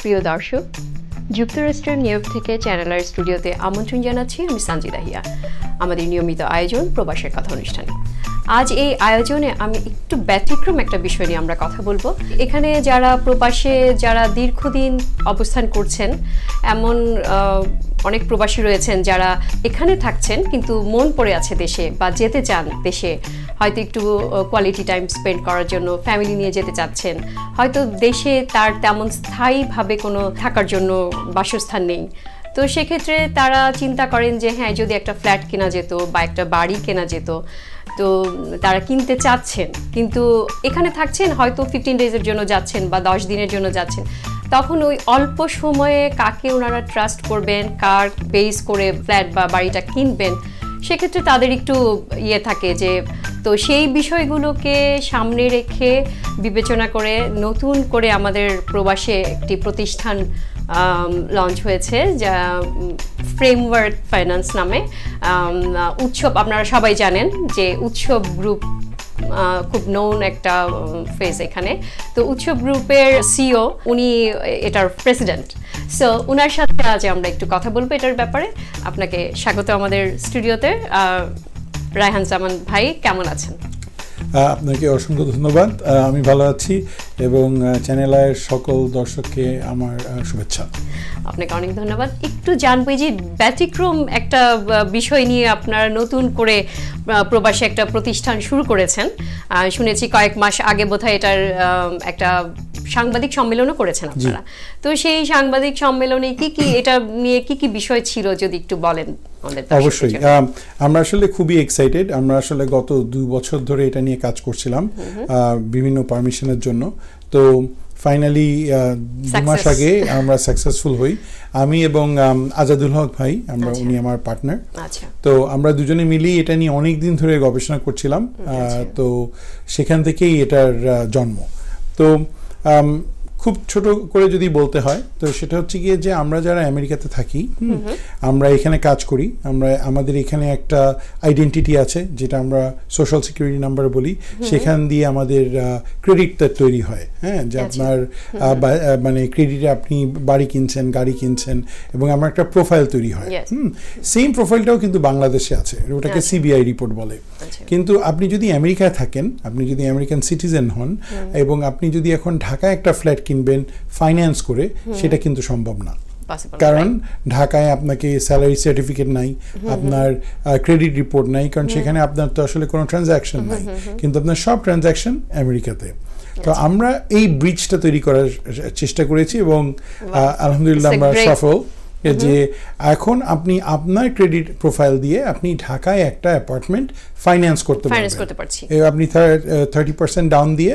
প্রিয় দর্শক, যুক্তরাষ্ট্রের নিউইয়র্ক থেকে চ্যানেল আর স্টুডিওতে আমন্ত্রণ জানাচ্ছি আমি সানজিদা হিয়া আমাদের নিয়মিত আয়োজন প্রবাসের কথা অনুষ্ঠানে। আজ এই আয়োজনে আমি একটু ব্যতিক্রম একটা বিষয় নিয়ে আমরা কথা বলবো। এখানে যারা প্রবাসে যারা দীর্ঘদিন অবস্থান করছেন এমন অনেক প্রবাসী রয়েছেন যারা এখানে থাকছেন কিন্তু মন পড়ে আছে দেশে বা যেতে চান দেশে, হয়তো একটু কোয়ালিটি টাইম স্পেন্ড করার জন্য ফ্যামিলি নিয়ে যেতে চাচ্ছেন, হয়তো দেশে তার তেমন স্থায়ীভাবে কোনো থাকার জন্য বাসস্থান নেই। তো সেক্ষেত্রে তারা চিন্তা করেন যে হ্যাঁ, যদি একটা ফ্ল্যাট কেনা যেত বা একটা বাড়ি কেনা যেত, তো তারা কিনতে চাচ্ছেন কিন্তু এখানে থাকছেন হয়তো 15 ডেজের জন্য যাচ্ছেন বা 10 দিনের জন্য যাচ্ছেন। তখন ওই অল্প সময়ে কাকে ওনারা ট্রাস্ট করবেন, কার বেস করে ফ্ল্যাট বা বাড়িটা কিনবেন, সেক্ষেত্রে তাদের একটু থাকে যে, তো সেই বিষয়গুলোকে সামনে রেখে বিবেচনা করে নতুন করে আমাদের প্রবাসে একটি প্রতিষ্ঠান লঞ্চ হয়েছে যা ফ্রেমওয়ার্ক ফাইন্যান্স নামে। উৎসব আপনারা সবাই জানেন যে উৎসব গ্রুপ খুব নোন একটা ফেস এখানে। তো উৎসব গ্রুপের সিইও উনি এটার প্রেসিডেন্ট। সো ওনার সাথে আজ আমরা একটু কথা বলবো এটার ব্যাপারে। আপনাকে স্বাগত আমাদের স্টুডিওতে। রায়হান জামান ভাই, কেমন আছেন? আপনাকে অসংখ্য ধন্যবাদ। আমি ভালো আছি এবং চ্যানেলের সকল দর্শককে আমার শুভেচ্ছা। আপনাকে অনেক ধন্যবাদ। একটু জানবো যে ব্যতিক্রম একটা বিষয় নিয়ে আপনারা নতুন করে প্রবাসী একটা প্রতিষ্ঠান শুরু করেছেন। শুনেছি কয়েক মাস আগে বোধহয় এটার একটা সাংবাদিক সম্মেলনও করেছেন আপনারা। তো সেই সাংবাদিক সম্মেলনে কি এটা নিয়ে কি বিষয় ছিল যদি একটু বলেন। অবশ্যই, আমরা আসলে খুবই এক্সাইটেড। আমরা আসলে গত 2 বছর ধরে এটা নিয়ে কাজ করছিলাম বিভিন্ন পারমিশনের জন্য। তো ফাইনালি 2 মাস আগে আমরা সাকসেসফুল হই। আমি এবং আজাদুল হক ভাই, উনি আমার পার্টনার। তো আমরা দুজনে মিলেই এটা নিয়ে অনেক দিন ধরে গবেষণা করছিলাম। তো সেখান থেকেই এটার জন্ম। তো খুব ছোট করে যদি বলতে হয় তো সেটা হচ্ছে গিয়ে যে আমরা যারা আমেরিকাতে থাকি, আমরা এখানে কাজ করি, আমাদের এখানে একটা আইডেন্টিটি আছে যেটা আমরা সোশ্যাল সিকিউরিটি নাম্বার বলি। সেখান দিয়ে আমাদের ক্রেডিটটা তৈরি হয়। হ্যাঁ, যে আপনার মানে ক্রেডিটে আপনি বাড়ি কিনছেন, গাড়ি কিনছেন এবং আমার একটা প্রোফাইল তৈরি হয়। সেম প্রোফাইলটাও কিন্তু বাংলাদেশে আছে, ওটাকে সিবিআই রিপোর্ট বলে। কিন্তু আপনি যদি আমেরিকায় থাকেন, আপনি যদি আমেরিকান সিটিজেন হন এবং আপনি যদি এখন ঢাকায় একটা ফ্ল্যাট কিনবেন ফাইন্যান্স করে, সেটা কিন্তু সম্ভব না। কারণ ঢাকায় আপনাকে স্যালারি সার্টিফিকেট নাই, আপনার ক্রেডিট রিপোর্ট নাই, কারণ সেখানে আপনার তো আসলে কোনো ট্রানজ্যাকশন নাই, কিন্তু আপনার সব ট্রানজ্যাকশন আমেরিকাতে। তো আমরা এই ব্রিজটা তৈরি করার চেষ্টা করেছি এবং আলহামদুলিল্লাহ আমরা সফল। যে এখন আপনি আপনার ক্রেডিট প্রোফাইল দিয়ে আপনি ঢাকায় একটা অ্যাপার্টমেন্ট ফাইন্যান্স করতে পারছেন। আপনি 30% ডাউন দিয়ে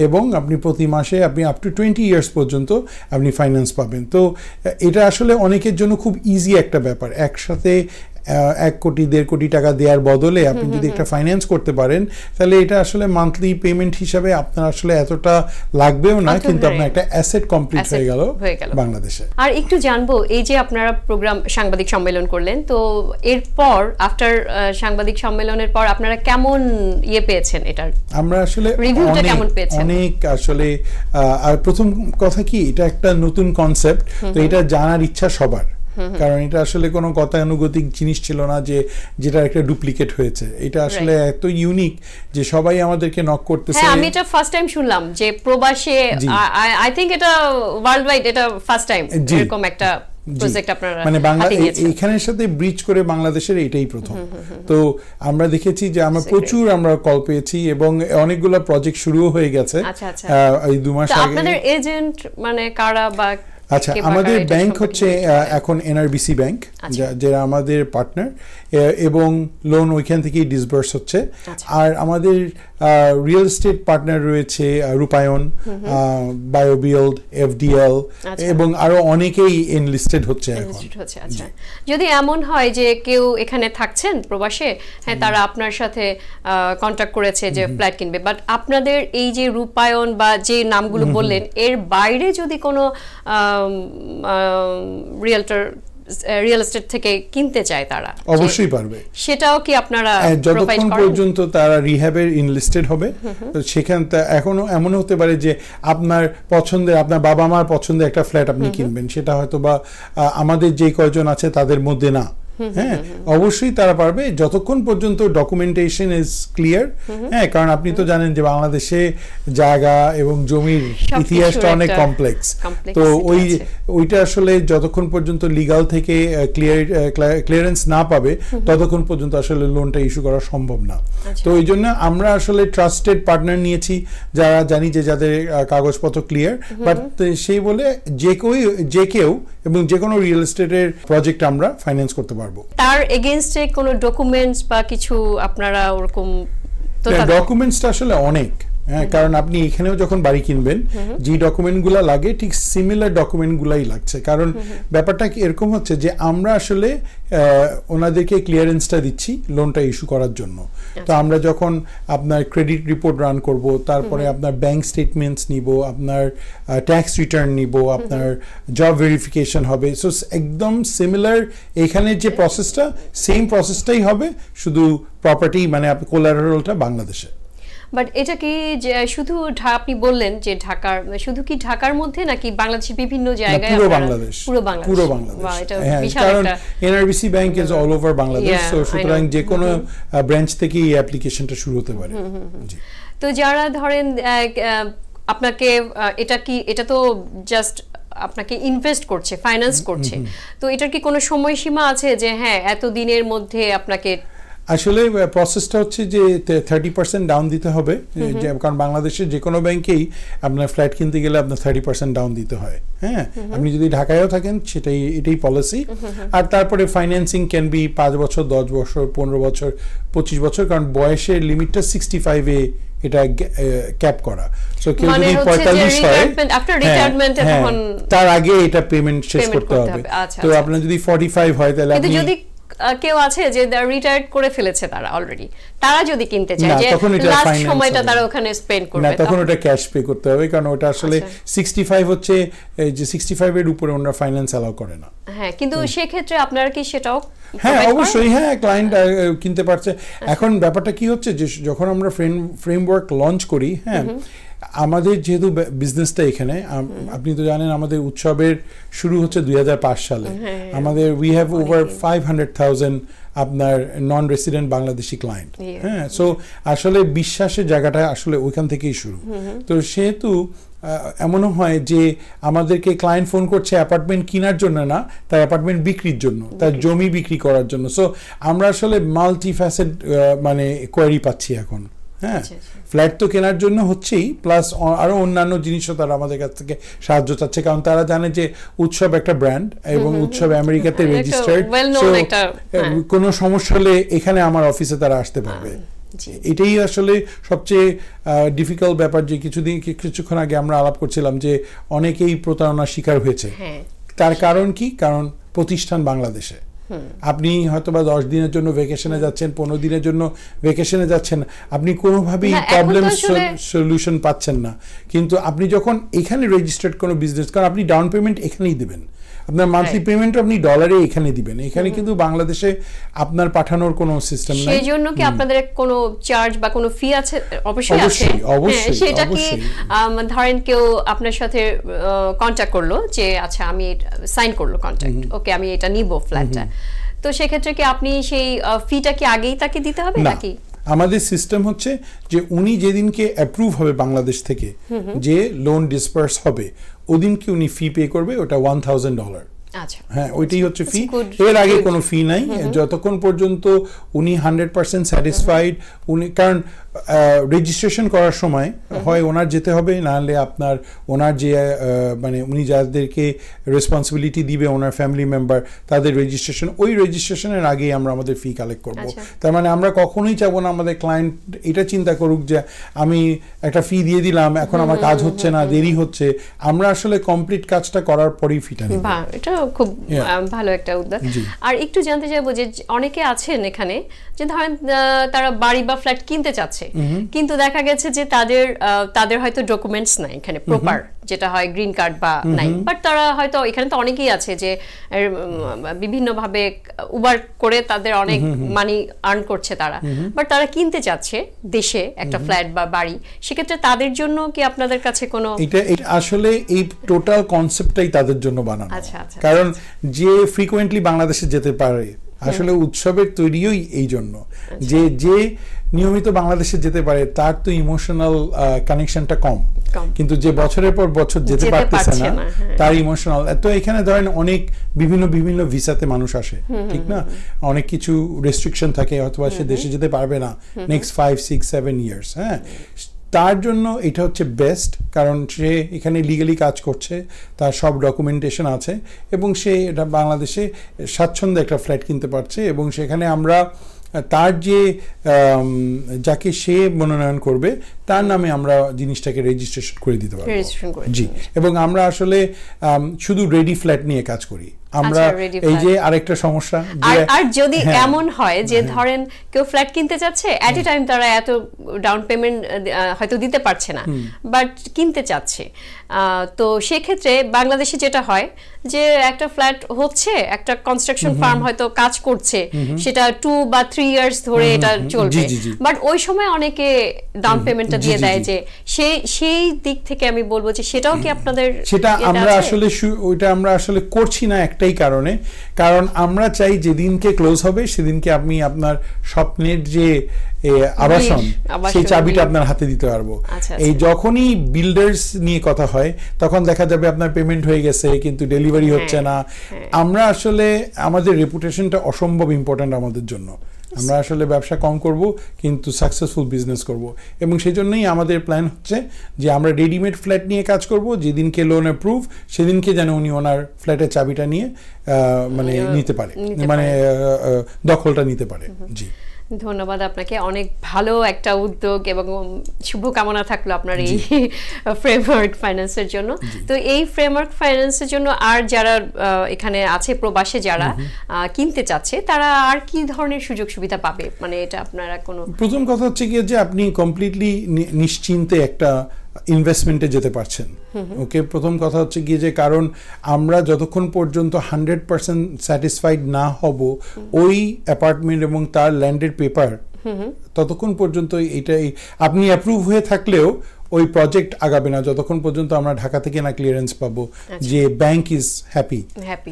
এবং আপনি প্রতি মাসে আপনি আপ টু 20 ইয়ার্স পর্যন্ত আপনি ফাইন্যান্স পাবেন। তো এটা আসলে অনেকের জন্য খুব ইজি একটা ব্যাপার। একসাথে 1 কোটি 1.5 কোটি টাকা দেওয়ার বদলে আপনি যদি একটা ফাইন্যান্স করতে পারেন, তাহলে এটা আসলে মান্থলি পেমেন্ট হিসাবে আপনার আসলে এতটা লাগবেও না, কিন্তু আপনার একটা অ্যাসেট কমপ্লিট হয়ে গেল বাংলাদেশে। আর একটু জানবো, এই যে আপনারা প্রোগ্রাম সাংবাদিক সম্মেলন করলেন, তো এরপর আফটার সাংবাদিক সম্মেলনের পর আপনারা কেমন পেয়েছেন এটার? আমরা আসলে রিভিউটা কেমন পেয়েছেন? অনেক আসলে, আর প্রথম কথা কি, এটা একটা নতুন কনসেপ্ট, তো এটা জানার ইচ্ছা সবার। কারণ এটা আসলে কোনো গতানুগতিক জিনিস ছিল না যে যেটা একটা ডুপ্লিকেট হয়েছে। এটা আসলে এত ইউনিক যে সবাই আমাদেরকে নক করতেছে। হ্যাঁ, আমি এটা ফার্স্ট টাইম শুনলাম যে প্রবাসে, আই থিংক এটা ওয়ার্ল্ড ওয়াইড এটা ফার্স্ট টাইম এরকম একটা প্রজেক্ট আপনারা মানে এখানের সাথে ব্রিজ করে বাংলাদেশের এটাই প্রথম। তো আমরা দেখেছি যে আমরা কল পেয়েছি এবং অনেকগুলো প্রজেক্ট শুরুও হয়ে গেছে এই 2 মাস আগে। আপনাদের এজেন্ট মানে কারা বা? আচ্ছা, আমাদের ব্যাংক হচ্ছে এখন এনআরবিসি ব্যাংক, যারা আমাদের পার্টনার, এবং লোন ওইখান থেকেই ডিসবার্স হচ্ছে। আর আমাদের রিয়েল এস্টেট পার্টনার রয়েছে রূপায়ণ, বায়োবিল্ড, এফডিএল এবং আরো অনেকেই এনলিস্টেড হচ্ছে এখন। যদি এমন হয় যে কেউ এখানে থাকছেন প্রবাসে, হ্যাঁ, তারা আপনার সাথে কন্ট্যাক্ট করেছে যে ফ্ল্যাট কিনবে, বাট আপনাদের এই যে রূপায়ণ বা যে নামগুলো বললেন, এর বাইরে যদি কোনো রিয়েলটর রিয়েল এস্টেট থেকে কিনতে চায় তারা, অবশ্যই পারবে। সেটাও কি আপনারা যতক্ষণ পর্যন্ত তারা রিহ্যাবের ইনলিস্টেড হবে, সেখান এখনো এমন হতে পারে যে আপনার পছন্দের, আপনার বাবা মার পছন্দের একটা ফ্ল্যাট আপনি কিনবেন, সেটা হয়তো বা আমাদের যে কয়জন আছে তাদের মধ্যে না। হ্যাঁ, অবশ্যই তারা পারবে যতক্ষণ পর্যন্ত ডকুমেন্টেশন ইজ ক্লিয়ার। হ্যাঁ, কারণ আপনি তো জানেন যে বাংলাদেশে জায়গা এবং জমির ইতিহাসটা অনেক কমপ্লেক্স। তো ওইটা আসলে যতক্ষণ পর্যন্ত লিগাল থেকে ক্লিয়ারেন্স না পাবে ততক্ষণ পর্যন্ত আসলে লোনটা ইস্যু করা সম্ভব না। তো ওই জন্য আমরা আসলে ট্রাস্টেড পার্টনার নিয়েছি, যারা জানি যে যাদের কাগজপত্র ক্লিয়ার, বাট সেই বলে যে কেউ এবং যে কোনো রিয়েল এস্টেটের প্রজেক্ট আমরা ফাইন্যান্স করতে পারবো। তার এগেইনস্টে কোনো ডকুমেন্টস বা কিছু আপনারা ওরকম? ডকুমেন্টসটা আসলে অনেক, হ্যাঁ, কারণ আপনি এখানেও যখন বাড়ি কিনবেন যে ডকুমেন্টগুলো লাগে ঠিক সিমিলার ডকুমেন্টগুলাই লাগছে। কারণ ব্যাপারটা কি এরকম হচ্ছে যে আমরা আসলে ওনাদেরকে ক্লিয়ারেন্সটা দিচ্ছি লোনটা ইস্যু করার জন্য। তো আমরা যখন আপনার ক্রেডিট রিপোর্ট রান করব, তারপরে আপনার ব্যাংক স্টেটমেন্টস নিব, আপনার ট্যাক্স রিটার্ন নিব, আপনার জব ভেরিফিকেশন হবে। সো একদম সিমিলার এখানে যে প্রসেসটা, সেম প্রসেসটাই হবে, শুধু প্রপার্টি মানে কোলাটারালটা বাংলাদেশে। বাট এটা কি যে শুধু আপনি বললেন যে ঢাকার, শুধু কি ঢাকার মধ্যে নাকি বাংলাদেশের বিভিন্ন জায়গায়? পুরো বাংলাদেশ। কারণ NRBC bank is all over Bangladesh, so সুতরাং যে কোনো ব্রাঞ্চ থেকে এই অ্যাপ্লিকেশনটা শুরু হতে পারে। তো যারা ধরেন আপনাকে এটা তো জাস্ট আপনাকে ইনভেস্ট করছে, ফাইন্যান্স করছে, তো এটার কি কোনো সময়সীমা আছে যে হ্যাঁ এত দিনের মধ্যে আপনাকে? আসলে প্রসেসটা হচ্ছে যে 30% ডাউন দিতে হবে, কারণ বাংলাদেশের যে কোনো ব্যাংকেই আপনার ফ্ল্যাট কিনতে গেলে আপনার 30% ডাউন দিতে হয়। হ্যাঁ, আপনি যদি ঢাকায়ও থাকেন এটাই পলিসি। আর তারপরে ফাইন্যান্সিং ক্যান বি 5 বছর, 10 বছর, 15 বছর, 25 বছর, কারণ বয়সের লিমিটটা 65-এ এটা ক্যাপ করা। সো কেউ যদি 45 হয়, তার আগে এটা পেমেন্ট শেষ করতে হবে। তো আপনার যদি 45 হয় তাহলে আপনি, কেউ আছে যে রিটায়ার্ড করে ফেলেছে তারা অলরেডি, তারা যদি কিনতে চায় যে লাস্ট সময়টা তারা ওখানে স্পেন্ড করবে, না তখন ওটা ক্যাশ পে করতে হবে, কারণ ওটা আসলে 65 হচ্ছে যে 65 এর উপরে ওনারা ফাইন্যান্স অ্যালাউ করে না। হ্যাঁ, কিন্তু সেই ক্ষেত্রে আপনারা কি সেটাও? হ্যাঁ, অবশ্যই। হ্যাঁ, ক্লায়েন্ট কিনতে পারছে। এখন ব্যাপারটা কি হচ্ছে যে যখন আমরা ফ্রেমওয়ার্ক লঞ্চ করি, হ্যাঁ, আমাদের যেহেতু বিজনেসটা এখানে, আপনি তো জানেন আমাদের উৎসবের শুরু হচ্ছে 2005 সালে। আমাদের উই হ্যাভ ওভার 500,000 আপনার নন রেসিডেন্ট বাংলাদেশি ক্লায়েন্ট। হ্যাঁ, সো আসলে বিশ্বাসের জায়গাটা আসলে ওইখান থেকেই শুরু। তো সেহেতু এমনও হয় যে আমাদেরকে ক্লায়েন্ট ফোন করছে অ্যাপার্টমেন্ট কেনার জন্য না, তার অ্যাপার্টমেন্ট বিক্রির জন্য, তার জমি বিক্রি করার জন্য। সো আমরা আসলে মাল্টিফ্যাসেট মানে কোয়ারি পাচ্ছি এখন। হ্যাঁ, ফ্ল্যাট তো কেনার জন্য হচ্ছেই, প্লাস আরো অন্যান্য জিনিসও তারা আমাদের কাছ থেকে সাহায্য চাচ্ছে, কারণ তারা জানে যে উৎসব একটা ব্র্যান্ড এবং উৎসব আমেরিকাতে রেজিস্টার্ড। কোনো সমস্যা হলে এখানে আমার অফিসে তারা আসতে পারবে। এটাই আসলে সবচেয়ে ডিফিকাল্ট ব্যাপার, যে কিছুক্ষণ আগে আমরা আলাপ করছিলাম যে অনেকেই প্রতারণার শিকার হয়েছে। তার কারণ কি? কারণ প্রতিষ্ঠান বাংলাদেশে। আপনি হয়তো বা 10 দিনের জন্য ভ্যাকেশনে যাচ্ছেন, 15 দিনের জন্য ভ্যাকেশনে যাচ্ছেন, আপনি কোনোভাবেই প্রবলেম সলিউশন পাচ্ছেন না। কিন্তু আপনি যখন এখানে রেজিস্টার্ড কোনো বিজনেস, কারণ আপনি ডাউন পেমেন্ট এখানেই দেবেন, আপনার মান্থলি পেমেন্টও আপনি ডলারে এখানে দিবেন, এখানে কিন্তু বাংলাদেশে আপনার পাঠানোর কোনো সিস্টেম নাই। সেই জন্য কি আপনাদের কোনো চার্জ বা কোনো ফি আছে? অবশ্যই আছে। অবশ্যই। সেটা কি ধরেন কেউ আপনার সাথে কন্টাক্ট করলো যে আচ্ছা আমি সাইন করলো কন্ট্রাক্ট, ওকে আমি এটা নিব ফ্ল্যাটটা, তো সেক্ষেত্রে কি আপনি সেই ফিটা কি আগেই তাকে দিতে হবে নাকি? আমাদের সিস্টেম হচ্ছে যে উনি যেদিনকে অ্যাপ্রুভ হবে বাংলাদেশ থেকে যে লোন ডিসপার্স হবে, ওদিনকে উনি ফি পে করবে, ওটা $1,000। হ্যাঁ, ওইটাই হচ্ছে ফি। এর আগে কোনো ফি নাই, যতক্ষণ পর্যন্ত উনি 100% স্যাটিসফাইড। উনি কারণ রেজিস্ট্রেশন করার সময় হয় ওনার যেতে হবে, নাহলে আপনার ওনার যে মানে উনি যাদেরকে রেসপন্সিবিলিটি দিবে ওনার ফ্যামিলি মেম্বার, তাদের রেজিস্ট্রেশন, ওই রেজিস্ট্রেশনের আগেই আমরা আমাদের ফি কালেক্ট করব। তার মানে আমরা কখনোই চাবো না আমাদের ক্লায়েন্ট এটা চিন্তা করুক যে আমি একটা ফি দিয়ে দিলাম, এখন আমার কাজ হচ্ছে না, দেরি হচ্ছে। আমরা আসলে কমপ্লিট কাজটা করার পরেই ফিটা নিব। এটা খুব ভালো একটা উদ্যোগ। আর একটু জানতে চাইবো যে অনেকে আছেন এখানে যে ধরেন তারা বাড়ি বা ফ্ল্যাট কিনতে চাচ্ছে, কিন্তু দেখা গেছে যে তাদের হয়তো ডকুমেন্টস নাই এখানে প্রপার, যেটা হয় গ্রিন কার্ড বা নাই, বাট তারা হয়তো এখানে তো অনেকেই আছে যে বিভিন্নভাবে উবার করে তাদের অনেক মানি আর্ন করছে তারা, বাট তারা কিনতে চাচ্ছে দেশে একটা ফ্ল্যাট বা বাড়ি, সেক্ষেত্রে তাদের জন্য কি আপনাদের কাছে কোনো এটা আসলে এই টোটাল কনসেপ্টটাই তাদের জন্য বানানো। কারণ যে ফ্রিকোয়েন্টলি বাংলাদেশে যেতে পারে, আসলে উৎসবের তৈরিও এই জন্য যে নিয়মিত বাংলাদেশে যেতে পারে তার তো ইমোশনাল কানেকশনটা কম, কিন্তু যে বছরের পর বছর যেতে পারতেছে না তার ইমোশনাল। তো এখানে ধরেন অনেক বিভিন্ন ভিসাতে মানুষ আসে, ঠিক না, অনেক কিছু রেস্ট্রিকশন থাকে, অথবা সে দেশে যেতে পারবে না নেক্সট 5, 6, 7 ইয়ার্স। হ্যাঁ, তার জন্য এটা হচ্ছে বেস্ট, কারণ সে এখানে লিগালি কাজ করছে, তার সব ডকুমেন্টেশন আছে, এবং সে এটা বাংলাদেশে স্বাচ্ছন্দ্যে একটা ফ্ল্যাট কিনতে পারছে, এবং সেখানে আমরা তার যে যাকে সে মনোনয়ন করবে তার নামে আমরা জিনিসটাকে রেজিস্ট্রেশন করে দিতে পারবো। জি, এবং আমরা আসলে শুধু রেডি ফ্ল্যাট নিয়ে কাজ করি আমরা। এই যে আরেকটা সমস্যা, আর যদি এমন হয় যে ধরেন কেউ ফ্ল্যাট কিনতে চাচ্ছে, এট এ টাইম তারা এত ডাউন পেমেন্ট হয়তো দিতে পারছে না, বাট কিনতে চাচ্ছে, তো সেক্ষেত্রে বাংলাদেশে যেটা হয় যে একটা ফ্ল্যাট হচ্ছে, একটা কনস্ট্রাকশন ফার্ম হয়তো কাজ করছে, সেটা 2 বা 3 ইয়ার্স ধরে এটা চলবে, বাট ওই সময় অনেকে ডাউন পেমেন্টটা দিয়ে দেয়, যে সেই দিক থেকে আমি বলবো যে সেটাও কি আপনাদের, সেটা আমরা আসলে ওইটা আমরা আসলে করছি না একটাই কারণে, কারণ আমরা চাই যেদিনকে ক্লোজ হবে সেদিনকে আপনি আপনার স্বপ্নের যে আবাসন সেই চাবিটা আপনার হাতে দিতে পারবো। এই যখনই বিল্ডার্স নিয়ে কথা হয় তখন দেখা যাবে আপনার পেমেন্ট হয়ে গেছে কিন্তু ডেলিভারি হচ্ছে না। আমরা আসলে আমাদের রেপুটেশনটা অসম্ভব ইম্পর্ট্যান্ট আমাদের জন্য। আমরা আসলে ব্যবসা কম করব কিন্তু সাকসেসফুল বিজনেস করব, এবং সেই জন্যই আমাদের প্ল্যান হচ্ছে যে আমরা রেডিমেড ফ্ল্যাট নিয়ে কাজ করব, যেদিনকে লোন অ্যাপ্রুভ সেদিনকে যেন উনি ওনার ফ্ল্যাটের চাবিটা নিয়ে মানে নিতে পারে, মানে দখলটা নিতে পারে। জি, ধন্যবাদ আপনাকে, অনেক ভালো একটা উদ্যোগ এবং শুভকামনা থাকলো আপনার এই ফ্রেমওয়ার্ক ফাইন্যান্সের জন্য। তো এই ফ্রেমওয়ার্ক ফাইন্যান্সের জন্য আর যারা এখানে আছে প্রবাসে যারা কিনতে চাচ্ছে তারা আর কি ধরনের সুযোগ সুবিধা পাবে, মানে এটা আপনারা কোনো? প্রথম কথা হচ্ছে কি যে আপনি কমপ্লিটলি নিশ্চিন্তে একটা ইনভেস্টমেন্টে যেতে পারছেন। ওকে, প্রথম কথা হচ্ছে গিয়ে যে কারণ আমরা যতক্ষণ পর্যন্ত 100% স্যাটিসফাইড না হব ওই অ্যাপার্টমেন্ট এবং তার ল্যান্ডের পেপার, ততক্ষণ পর্যন্ত এটাই আপনি অ্যাপ্রুভ হয়ে থাকলেও ওই প্রজেক্ট আগাবে না যতক্ষণ পর্যন্ত আমরা ঢাকা থেকে না ক্লিয়ারেন্স পাবো যে ব্যাংক ইজ হ্যাপি।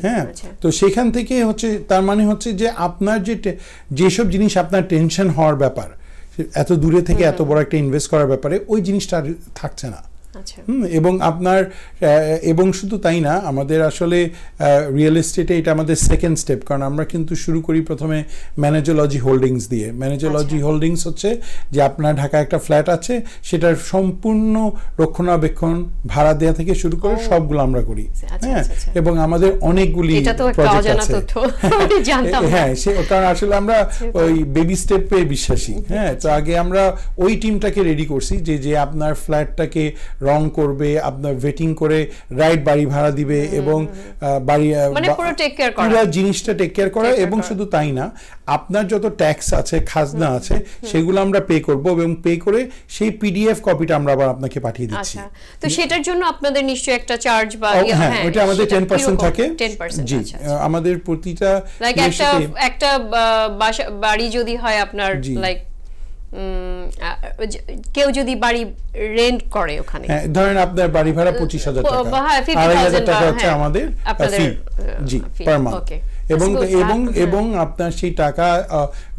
হ্যাঁ, তো সেখান থেকে হচ্ছে তার মানে হচ্ছে যে আপনার যেসব জিনিস আপনার টেনশন হওয়ার ব্যাপার, এত দূরে থেকে এত বড় একটা ইনভেস্ট করার ব্যাপারে ওই জিনিসটা থাকছে না। এবং আপনার এবং শুধু তাই না, আমাদের আসলে রিয়েল এস্টেটে এটা আমাদের সেকেন্ড স্টেপ, কারণ আমরা কিন্তু শুরু করি প্রথমে ম্যানেজোলজি হোল্ডিংস দিয়ে। ম্যানেজোলজি হোল্ডিংস হচ্ছে যে আপনার ঢাকায় একটা ফ্ল্যাট আছে, সেটার সম্পূর্ণ রক্ষণাবেক্ষণ ভাড়া দেওয়া থেকে শুরু করে সবগুলো আমরা করি। হ্যাঁ, এবং আমাদের অনেকগুলি প্রজেক্ট আছে। হ্যাঁ, কারণ আসলে আমরা ওই বেবি স্টেপে বিশ্বাসী। হ্যাঁ, তো আগে আমরা ওই টিমটাকে রেডি করছি যে আপনার ফ্ল্যাটটাকে রং করবে, আপনার ভেটিং করে রাইট বাড়ি ভাড়া দিবে, এবং বাড়ি পুরো জিনিসটা টেক কেয়ার করা। এবং শুধু তাই না, আপনার যত ট্যাক্স আছে, খাজনা আছে, সেগুলো আমরা পে করব, এবং পে করে সেই পিডিএফ কপিটা আমরা আবার আপনাকে পাঠিয়ে দিচ্ছি। তো সেটার জন্য আপনাদের নিশ্চয়ই একটা চার্জ বা হ্যাঁ, ওটা আমাদের 10% থাকে। জি, আমাদের প্রতিটা একটা বাড়ি যদি হয় আপনার লাইক কেউ যদি বাড়ি রেন্ট করে ওখানে, ধরেন আপনার বাড়ি ভাড়া 25,000 টাকা, 2,500 টাকা হচ্ছে আমাদের ফি, জি, পার মান্থ। এবং আপনার সেই টাকা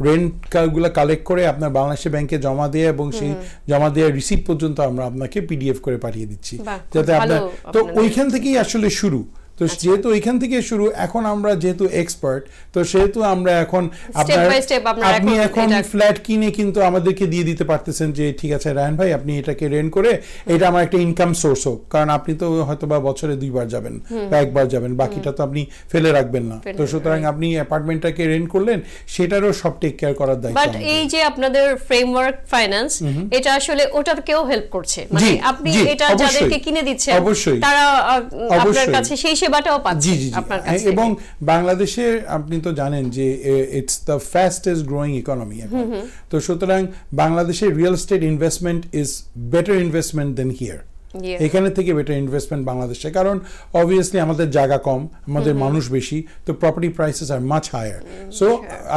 রেন্ট গুলো কালেক্ট করে আপনার বাংলাদেশ ব্যাংকে জমা দিয়ে, এবং সেই জমা দেওয়ার রিসিপ্ট পর্যন্ত আমরা আপনাকে পিডিএফ করে পাঠিয়ে দিচ্ছি, যাতে আপনার তো ওইখান থেকেই আসলে শুরু। তো যেহেতু এখান থেকে শুরু, এখন আমরা যেহেতু এক্সপার্ট, তো সেহেতু আমরা এখন আপনি এখন ফ্ল্যাট কিনে কিন্তু আমাদেরকে দিয়ে দিতে পারতেছেন যে ঠিক আছে রায়হান ভাই, আপনি এটাকে রেন্ট করে এটা আমার একটা ইনকাম সোর্স হোক, কারণ আপনি তো হয়তো বা বছরে 2 বার যাবেন বা 1 বার যাবেন, বাকিটা তো আপনি ফেলে রাখবেন না। তো সুতরাং আপনি অ্যাপার্টমেন্টটাকে রেন্ট করলেন, সেটারও সব টেক কেয়ার করার দায়িত্ব। বাট এই যে আপনাদের ফ্রেমওয়ার্ক ফাইন্যান্স, এটা আসলে ওটাকেও হেল্প করছে, মানে আপনি এটা যাদেরকে কিনে দিচ্ছেন তারা আপনার কাছে সেই সেবাটাও পাচ্ছে আপনার কাছে। এবং বাংলাদেশে আপনি তো জানেন যে it's the fastest growing economy এখন, তো সুতরাং বাংলাদেশের real estate investment is better investment than here. এখানে থেকে বেটার ইনভেস্টমেন্ট বাংলাদেশে, কারণ অবভিয়াসলি আমাদের জায়গা কম, আমাদের মানুষ বেশি, তো property prices are much higher. So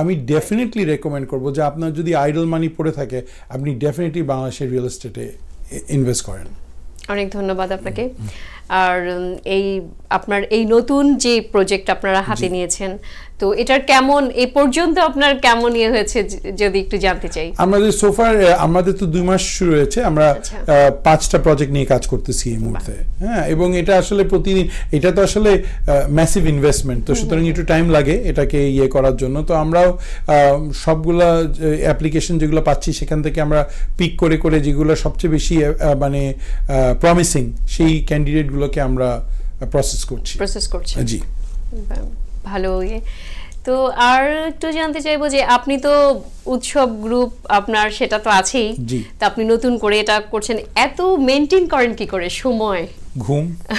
আমি ডেফিনেটলি রেকমেন্ড করবো যে আপনার যদি আইডল মানি পড়ে থাকে আপনি ডেফিনেটলি বাংলাদেশের রিয়েল এস্টেটে ইনভেস্ট করেন। অনেক ধন্যবাদ আপনাকে। আর এই আপনার এই নতুন যে প্রজেক্ট আপনারা হাতে নিয়েছেন, তো এটার কেমন এই পর্যন্ত আপনার কেমন ইয়ে হয়েছে যদি একটু জানতে চাই। আমাদের সোফার আমাদের তো 2 মাস শুরু হয়েছে, আমরা 5টা প্রজেক্ট নিয়ে কাজ করতেছি এই মুহূর্তে। হ্যাঁ, এবং এটা আসলে প্রতিদিন, এটা তো আসলে ম্যাসিভ ইনভেস্টমেন্ট, তো সুতরাং একটু টাইম লাগে এটাকে ইয়ে করার জন্য। তো আমরাও সবগুলা অ্যাপ্লিকেশন যেগুলো পাচ্ছি সেখান থেকে আমরা পিক করে করে যেগুলো সবচেয়ে বেশি মানে প্রমিসিং সেই ক্যান্ডিডেটগুলোকে আমরা প্রসেস করছি। জি, ভালো। তো আর একটু জানতে চাইবো যে আপনি তো উৎসব গ্রুপ আপনার সেটা তো আছেই, তো আপনি নতুন করে এটা করছেন, এত মেইনটেইন করেন কি করে সময়? ঘুমটা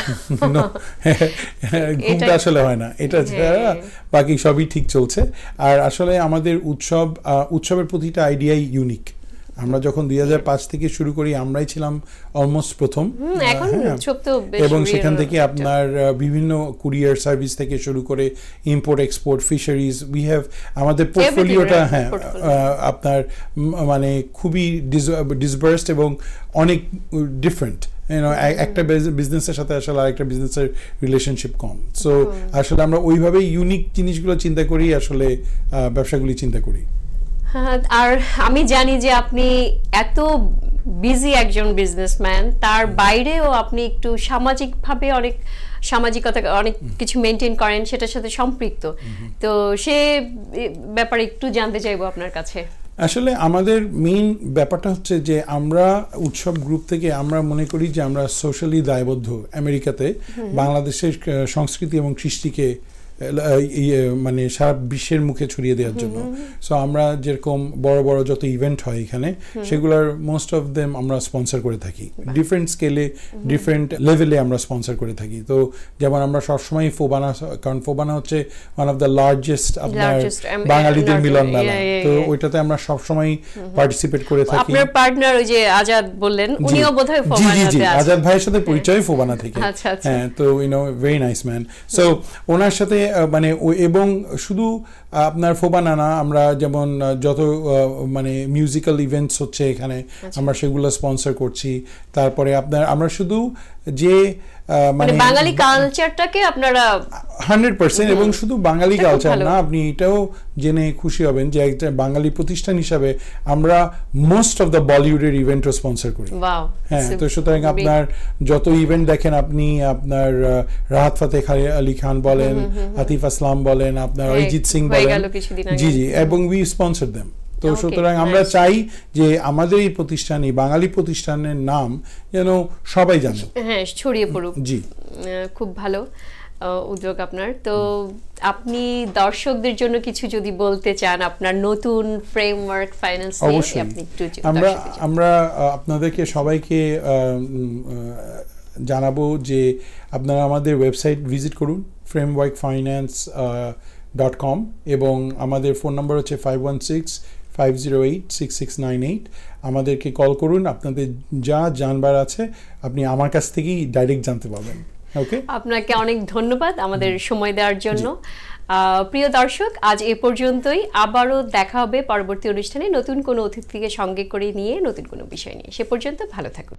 আসলে হয় না, এটা ছাড়া বাকি সবই ঠিক চলছে। আর আসলে আমাদের উৎসবের প্রতিটা আইডিয়াই ইউনিক। আমরা যখন 2005 থেকে শুরু করি আমরাই ছিলাম অলমোস্ট প্রথম, এবং সেখান থেকে আপনার বিভিন্ন কুরিয়ার সার্ভিস থেকে শুরু করে import export, fisheries, we have আমাদের পোর্টফোলিওটা আপনার মানে খুবই ডিসবার্সড এবং অনেক ডিফারেন্ট। একটা বিজনেসের সাথে আসলে আরেকটা বিজনেসের রিলেশনশিপ কম। সো আসলে আমরা ওইভাবেই ইউনিক জিনিসগুলো চিন্তা করি, আসলে ব্যবসাগুলি চিন্তা করি। আর আমি জানি যে আপনি এত বিজি একজন বিজনেসম্যান, তার বাইরেও আপনি একটু সামাজিকভাবে সামাজিকতা অনেক কিছু মেনটেন করেন, সেটার সাথে সম্পৃক্ত। তো সে ব্যাপারে একটু জানতে চাইবো আপনার কাছে। আসলে আমাদের মেইন ব্যাপারটা হচ্ছে যে আমরা উৎসব গ্রুপ থেকে আমরা মনে করি যে আমরা সোশ্যালি দায়বদ্ধ আমেরিকাতে বাংলাদেশের সংস্কৃতি এবং কৃষ্টিকে মানে সারা বিশ্বের মুখে ছড়িয়ে দেওয়ার জন্য। সো আমরা যেরকম বড় বড় যত ইভেন্ট হয় এখানে, সেগুলোর মোস্ট অফ দেম আমরা স্পন্সর করে থাকি, ডিফারেন্ট স্কেলে ডিফারেন্ট লেভেলে আমরা স্পন্সর করে থাকি। তো যেমন আমরা সবসময় ফোবানা, কারণ ফোবানা হচ্ছে ওয়ান অফ দ্য লার্জেস্ট আপনার বাঙালিদের মিলন মেলা, তো ওইটাতে আমরা সবসময় পার্টিসিপেট করে থাকি। আপনার পার্টনার ওই যে আজাদ বললেন, উনিও বোধহয় ফোবানাতে আছে। জি, আজাদ ভাইয়ের সাথে পরিচয় ফোবানা থেকে। হ্যাঁ, তো ভেরি নাইস ম্যান। সো ওনার সাথে মানে এবং শুধু আপনার ফোবানা না, আমরা যেমন যত মানে মিউজিক্যাল ইভেন্টস হচ্ছে এখানে আমরা সেগুলো স্পন্সর করছি। তারপরে আপনার আমরা শুধু যে মানে বাঙালি কালচারটাকে আপনারা 100%, এবং শুধু বাঙালি কালচার না, আপনি এটাও জেনে খুশি হবেন যে একটা বাঙালি প্রতিষ্ঠান হিসাবে আমরা মোস্ট অফ দ্য বলিউডের ইভেন্টও স্পন্সর করি। হ্যাঁ, তো সুতরাং আপনার যত ইভেন্ট দেখেন, আপনি আপনার রাহাত ফাতেহ আলী খান বলেন, আতিফ আসলাম বলেন, আপনার অরিজিৎ সিং বলেন, জি, এবং উই স্পন্সর দেম। তো সুতরাং আমরা চাই যে আমাদের এই প্রতিষ্ঠান, এই বাঙালি প্রতিষ্ঠানের নাম যেন সবাই জানে, হ্যাঁ, ছড়িয়ে পড়ুক। জি, খুব ভালো উদ্যোগ আপনার। তো আপনি দর্শকদের জন্য কিছু যদি বলতে চান আপনার নতুন ফ্রেমওয়ার্ক ফাইন্যান্স নিয়ে, আপনি একটু আমরা আপনাদেরকে সবাইকে জানাবো যে আপনারা আমাদের ওয়েবসাইট ভিজিট করুন frameworkfinance.com, এবং আমাদের ফোন নাম্বার হচ্ছে 516-508-6698। আমাদেরকে কল করুন, আপনাদের যা জানবার আছে আপনি আমার কাছ থেকেই ডাইরেক্ট জানতে পারবেন। ওকে, আপনাকে অনেক ধন্যবাদ আমাদের সময় দেওয়ার জন্য। প্রিয় দর্শক, আজ এ পর্যন্তই। আবারও দেখা হবে পরবর্তী অনুষ্ঠানে নতুন কোনো অতিথিকে সঙ্গে করে নিয়ে, নতুন কোনো বিষয় নিয়ে। সে পর্যন্ত ভালো থাকুন।